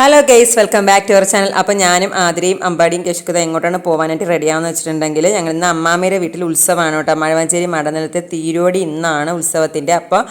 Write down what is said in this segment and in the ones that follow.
Hello guys, welcome back to our channel. അപ്പോൾ ഞാനും ആതിരയും അമ്പാടിയും കേശുക്കത എങ്ങോട്ടാണ് പോകാനായിട്ട് റെഡിയാണെന്ന് വെച്ചിട്ടുണ്ടെങ്കിൽ ഞങ്ങൾ ഇന്ന് അമ്മാമ്മയുടെ വീട്ടിൽ ഉത്സവമാണ് കേട്ടോ. മഴവഞ്ചേരി മടനിലത്തെ തീരോടി ഇന്നാണ് ഉത്സവത്തിൻ്റെ. അപ്പോൾ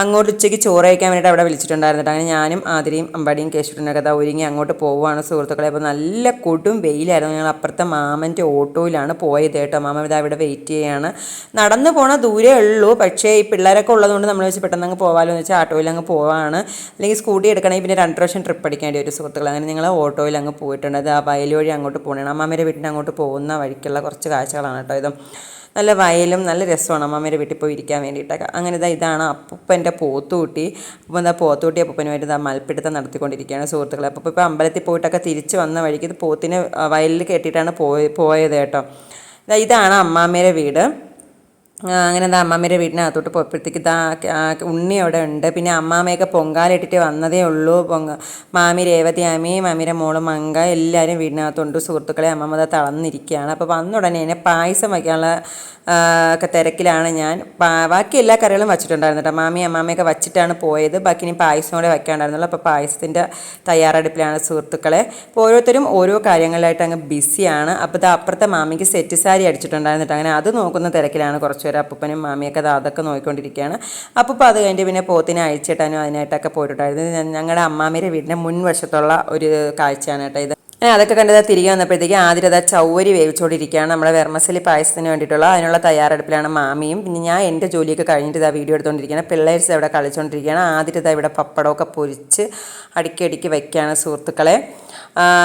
അങ്ങോട്ട് ഉച്ചയ്ക്ക് ചോറ് കഴിക്കാൻ വേണ്ടിയിട്ട് അവിടെ വിളിച്ചിട്ടുണ്ടായിരുന്നു കേട്ടോ. അങ്ങനെ ഞാനും ആതിരയും അമ്പാടിയും കേശുവിൻ്റെ കഥ ഒരുങ്ങി അങ്ങോട്ട് പോവുകയാണ് സുഹൃത്തുക്കളെ. അപ്പോൾ നല്ല കൊടും വെയിലായിരുന്നു. ഞങ്ങൾ അപ്പുറത്തെ മാമൻ്റെ ഓട്ടോയിലാണ് പോയത് കേട്ടോ. മാമ ഇതാ ഇവിടെ വെയിറ്റ് ചെയ്യുകയാണ്. നടന്നു പോണ ദൂരേ ഉള്ളൂ, പക്ഷേ ഈ പിള്ളേരൊക്കെ ഉള്ളതുകൊണ്ട് നമ്മൾ വെച്ച് പെട്ടെന്ന് അങ്ങ് പോകാമല്ലോ എന്ന് വെച്ചാൽ ഓട്ടോയിൽ അങ്ങ് പോവാണ്. അല്ലെങ്കിൽ സ്കൂട്ടി എടുക്കണമെങ്കിൽ പിന്നെ 2 പ്രാവശ്യം ട്രിപ്പ് അടിക്കേണ്ടി വരും സുഹൃത്തുക്കൾ. അങ്ങനെ ഞങ്ങൾ ഓട്ടോയിൽ അങ്ങ് പോയിട്ടുണ്ട്. അത് ആ വയൽ വഴി അങ്ങോട്ട് പോകണം. അമ്മാമ്മയുടെ വീട്ടിൽ അങ്ങോട്ട് പോകുന്ന വഴിക്കുള്ള കുറച്ച് കാഴ്ചകളാണ് കേട്ടോ. ഇതും നല്ല വയലും നല്ല രസമാണ് അമ്മാമ്മയുടെ വീട്ടിൽ പോയി ഇരിക്കാൻ വേണ്ടിയിട്ടൊക്കെ. അങ്ങനെ ഇതാണ് അപ്പൂപ്പൻ്റെ പോത്തുകുട്ടി. അപ്പം എന്താ പോത്തുകുട്ടി അപ്പൂപ്പനുമായിട്ട് ഇതാ മൽപ്പിടുത്തം നടത്തിക്കൊണ്ടിരിക്കുകയാണ് സുഹൃത്തുക്കളെ. അപ്പോൾ ഇപ്പോൾ അമ്പലത്തിൽ പോയിട്ടൊക്കെ തിരിച്ച് വന്ന വഴിക്ക് ഇത് പോത്തിനെ വയലിൽ കെട്ടിയിട്ടാണ് പോയത് കേട്ടോ. ഇതാണ് അമ്മാമ്മയുടെ വീട്. അങ്ങനെ എന്താ അമ്മാമ്മയുടെ വീടിനകത്തോട്ട് പോയപ്പോഴത്തേക്ക് ഉണ്ണി അവിടെ ഉണ്ട്. പിന്നെ അമ്മാമ്മയൊക്കെ പൊങ്കാലിട്ടിട്ട് വന്നതേ ഉള്ളൂ. മാമി രേവതി മാമിയുടെ മോള് മങ്ക എല്ലാവരും വീടിനകത്തുണ്ട് സുഹൃത്തുക്കളെ. അമ്മമ്മ തളർന്നിരിക്കുകയാണ്. അപ്പോൾ വന്ന ഉടനെ തന്നെ പായസം വയ്ക്കാനുള്ള ഒക്കെ തിരക്കിലാണ് ഞാൻ. ബാക്കി എല്ലാ കറികളും വച്ചിട്ടുണ്ടായിരുന്നു കേട്ടോ. അമ്മാമ്മയൊക്കെ വച്ചിട്ടാണ് പോയത്. ബാക്കി ഇനി പായസം കൂടെ വയ്ക്കാണ്ടായിരുന്നുള്ളൂ. അപ്പോൾ പായസത്തിൻ്റെ തയ്യാറെടുപ്പിലാണ് സുഹൃത്തുക്കളെ. അപ്പോൾ ഓരോരുത്തരും ഓരോ കാര്യങ്ങളിലായിട്ട് അങ്ങ് ബിസിയാണ്. അപ്പോൾ ഇത് അപ്പുറത്തെ മാമിക്ക് സെറ്റ് സാരി അടിച്ചിട്ടുണ്ടായിരുന്നു കേട്ടോ. അങ്ങനെ അത് നോക്കുന്ന തിരക്കിലാണ് കുറച്ച് പേര്. അപ്പൂപ്പനും മാമിയൊക്കെ അതൊക്കെ നോക്കിക്കൊണ്ടിരിക്കുകയാണ്. അപ്പോൾ അത് കഴിഞ്ഞിട്ട് പിന്നെ പോത്തിനെ അഴിച്ചിട്ടാനും അതിനായിട്ടൊക്കെ പോയിട്ടുണ്ടായിരുന്നു. ഞങ്ങളുടെ അമ്മാമ്മയുടെ വീടിൻ്റെ മുൻവശത്തുള്ള ഒരു കാഴ്ചയാണ് കേട്ടോ ഇത്. അതൊക്കെ കണ്ടത് തിരികെ വന്നപ്പോഴത്തേക്ക് ആതിരത ചൗവരി വേവിച്ചുകൊണ്ടിരിക്കുകയാണ്. നമ്മുടെ വെർമസലി പായസത്തിന് വേണ്ടിയിട്ടുള്ള അതിനുള്ള തയ്യാറെടുപ്പിലാണ് മാമിയും. പിന്നെ ഞാൻ എൻ്റെ ജോലിയൊക്കെ കഴിഞ്ഞിട്ട് ഇതാ വീഡിയോ എടുത്തുകൊണ്ടിരിക്കുകയാണ്. പിള്ളേഴ്സ് ഇവിടെ കളിച്ചുകൊണ്ടിരിക്കുകയാണ്. ആതിരത ഇവിടെ പപ്പടമൊക്കെ പൊരിച്ച് അടുക്കി വയ്ക്കുകയാണ് സുഹൃത്തുക്കളെ.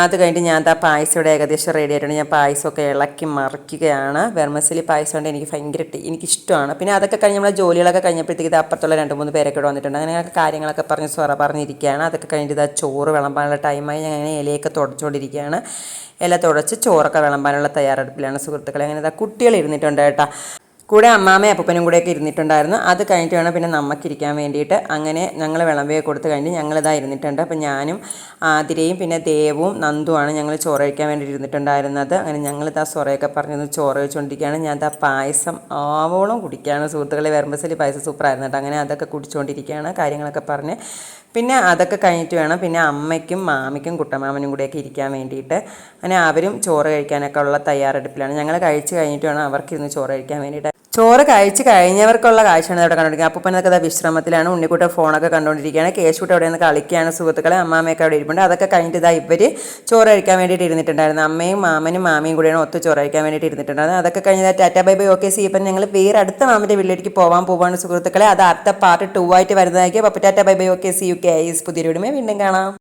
അത് കഴിഞ്ഞിട്ട് ഞാൻ പായസം ഇവിടെ ഏകദേശം റെഡി ആയിട്ടുണ്ട്. ഞാൻ പായസമൊക്കെ ഇളക്കി മറിക്കുകയാണ്. വെർമസലി പായസം കൊണ്ട് എനിക്ക് ഭയങ്കര എനിക്കിഷ്ടമാണ്. പിന്നെ അതൊക്കെ കഴിഞ്ഞ് നമ്മളെ ജോലികളൊക്കെ കഴിഞ്ഞപ്പോഴത്തേക്ക് ഇത് അപ്പുറത്തുള്ള 2-3 പേരൊക്കെ ഇവിടെ വന്നിട്ടുണ്ട്. അങ്ങനെ കാര്യങ്ങളൊക്കെ പറഞ്ഞിരിക്കുകയാണ്. അതൊക്കെ കഴിഞ്ഞിട്ട് ഇതാ ചോറ് വിളമ്പാനുള്ള ടൈമായി. ഞാൻ അങ്ങനെ ഇലയൊക്കെ തുടച്ചുകൊണ്ടിരിക്കുകയാണ്. ഇല തുടച്ച് ചോറൊക്കെ വിളമ്പാനുള്ള തയ്യാറെടുപ്പിലാണ് സുഹൃത്തുക്കളെ. അങ്ങനെ ഇതാ കുട്ടികൾ ഇരുന്നിട്ടുണ്ട് കേട്ടോ. കൂടെ അമ്മാമ്മയും അപ്പൂപ്പനും കൂടെയൊക്കെ ഇരുന്നിട്ടുണ്ടായിരുന്നു. അത് കഴിഞ്ഞിട്ട് വേണം പിന്നെ നമുക്കിരിക്കാൻ വേണ്ടിയിട്ട്. അങ്ങനെ ഞങ്ങൾ വിളമ്പയെ കൊടുത്ത് കഴിഞ്ഞ് ഞങ്ങളിതാ ഇരുന്നിട്ടുണ്ട്. അപ്പം ഞാനും ആതിരയും പിന്നെ ദേവും നന്ദുവാണ് ഞങ്ങൾ ചോറ് കഴിക്കാൻ വേണ്ടി ഇരുന്നിട്ടുണ്ടായിരുന്നത്. അങ്ങനെ ഞങ്ങളിതാ സൊറയൊക്കെ പറഞ്ഞ് ചോറ് കഴിച്ചുകൊണ്ടിരിക്കുകയാണ്. ഞാൻ പായസം ആവോളം കുടിക്കുകയാണ് സുഹൃത്തുക്കളെ. വെർമസലി പായസം സൂപ്പറായിരുന്നു കേട്ടോ. അങ്ങനെ അതൊക്കെ കുടിച്ചുകൊണ്ടിരിക്കുകയാണ്, കാര്യങ്ങളൊക്കെ പറഞ്ഞ്. പിന്നെ അതൊക്കെ കഴിഞ്ഞിട്ട് വേണം പിന്നെ അമ്മയ്ക്കും മാമിക്കും കുട്ടമാമനും കൂടെയൊക്കെ ഇരിക്കാൻ വേണ്ടിയിട്ട്. അങ്ങനെ അവരും ചോറ് കഴിക്കാനൊക്കെ ഉള്ള തയ്യാറെടുപ്പിലാണ്. ഞങ്ങൾ കഴിച്ച് കഴിഞ്ഞിട്ട് വേണം അവർക്കിരുന്ന് ചോറ് കഴിക്കാൻ വേണ്ടിയിട്ട്. ചോറ് കഴിച്ച് കഴിഞ്ഞവർക്കുള്ള കാഴ്ചയാണ് ഇവിടെ കണ്ടുകൊണ്ടിരിക്കുന്നത്. അപ്പൂപ്പനൊക്കെ വിശ്രമത്തിലാണ്. ഉണ്ണിക്കുട്ട ഫോണൊക്കെ കണ്ടുകൊണ്ടിരിക്കുകയാണ്. കേശുക്കുട്ട അവിടെ നിന്ന് കളിക്കുകയാണ് സുഹൃത്തുക്കളെ. അമ്മാമ്മയൊക്കെ അവിടെ ഇരിപ്പുണ്ട്. അതൊക്കെ കഴിഞ്ഞിട്ട് ഇവർ ചോറ് കഴിക്കാൻ വേണ്ടിയിട്ട് ഇരുന്നിട്ടുണ്ടായിരുന്നു. അമ്മയും മാമിയും കൂടെയാണ് ഒത്ത് ചോറ് കഴിക്കാൻ വേണ്ടിയിട്ട് ഇരുന്നിട്ടുണ്ടായിരുന്നു. അതൊക്കെ കഴിഞ്ഞ് Tata bye bye okay C. ഇപ്പം ഞങ്ങൾ വേറെ അടുത്ത മാമിൻ്റെ വീട്ടിലേക്ക് പോവാണ് സുഹൃത്തുക്കളെ. അത് അടുത്ത പാർട്ട് 2 ആയിട്ട് വരുന്നതായിരിക്കും. അപ്പോൾ tata bye bye okay see you കെ ഐസ്. പുതിയൊരു വീഡിയോ വീണ്ടും കാണാം.